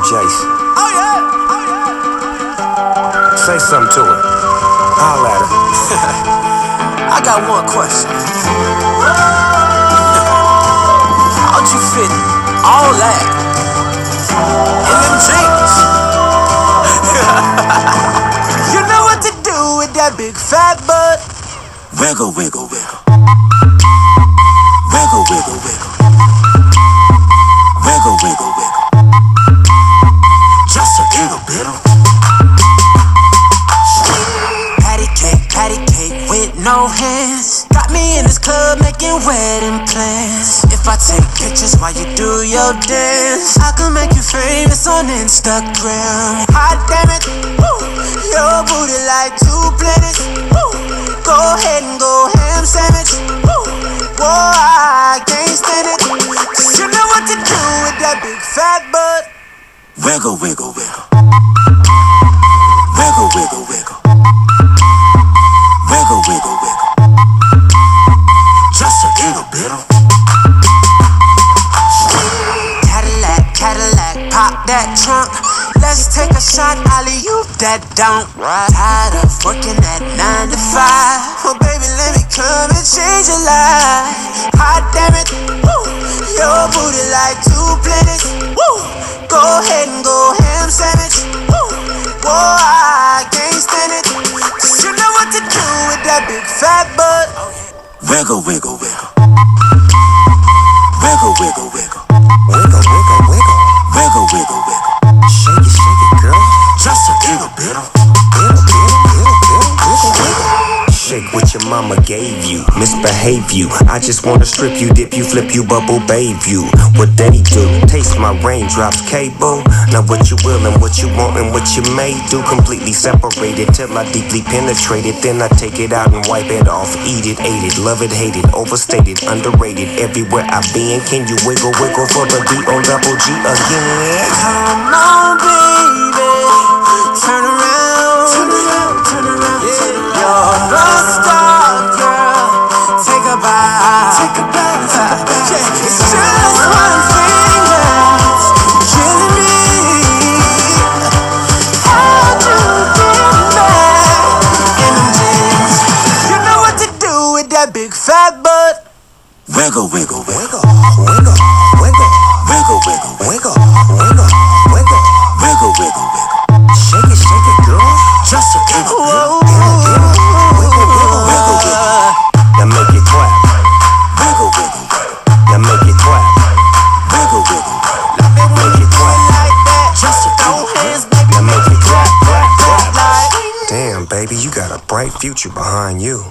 Jason. Oh yeah. Say something to her. Holla at her. I got one question. How'd you fit all that in them jeans? You know what to do with that big fat butt. Wiggle, wiggle, wiggle. Wiggle, wiggle, wiggle. Wiggle, wiggle, wiggle. Just a little bit of patty cake with no hands. Got me in this club making wedding plans. If I take pictures while you do your dance, I can make you famous on Instagram. Hot damn it, woo. Your booty like 2 planets. Woo. Go ahead and go ham sandwich. Woo. Whoa, I can't stand it. Cause you know what to do with that big fat butt. Wiggle, wiggle, wiggle. Wiggle, wiggle, wiggle. Wiggle, wiggle, wiggle. Just a little bit of Cadillac, Cadillac, pop that trunk. Let's take a shot, alley-oop that don't. Tired of working at 9 to 5. Oh baby, let me come and change your life. Hot damn it, woo. Your booty like 2 planets. Woo. Go ahead and go ham sandwich. Woo. Whoa, I can't stand it. Cause you know what to do with that big fat butt. Wiggle, wiggle, wiggle. Wiggle, wiggle, wiggle. Wiggle, wiggle, wiggle. Wiggle, wiggle, wiggle. Shake it, girl. Just a little bit of Shake what your mama gave you, misbehave you. I just wanna strip you, dip you, flip you, bubble bathe you. What they do, taste my raindrops, cable. Now what you will and what you want and what you may do. Completely separated till I deeply penetrate it. Then I take it out and wipe it off. Eat it, ate it, love it, hate it. Overstated, underrated, everywhere I've been. Can you wiggle, wiggle for the D-O-double-G again? Come on, baby. Turn around, turn around, turn around, turn around. You're a star, girl. Take a bite, take a bite, take a bite. Yeah, it's just one thing that's killing me. How'd you get mad in them jeans? You know what to do with that big fat butt. Wiggle, wiggle, wiggle, Wiggle, wiggle, wiggle, wiggle, wiggle, wiggle, wiggle. wiggle, wiggle, wiggle. Shake it, girl. Just a little bit. Wiggle, wiggle, wiggle. Now make it clap. Wiggle, wiggle, wiggle. Now make it clap. Wiggle, wiggle, Make it clap. like that. Just a little hands, baby. Now make it clap, clap, clap. Like Damn, baby, you got a bright future behind you.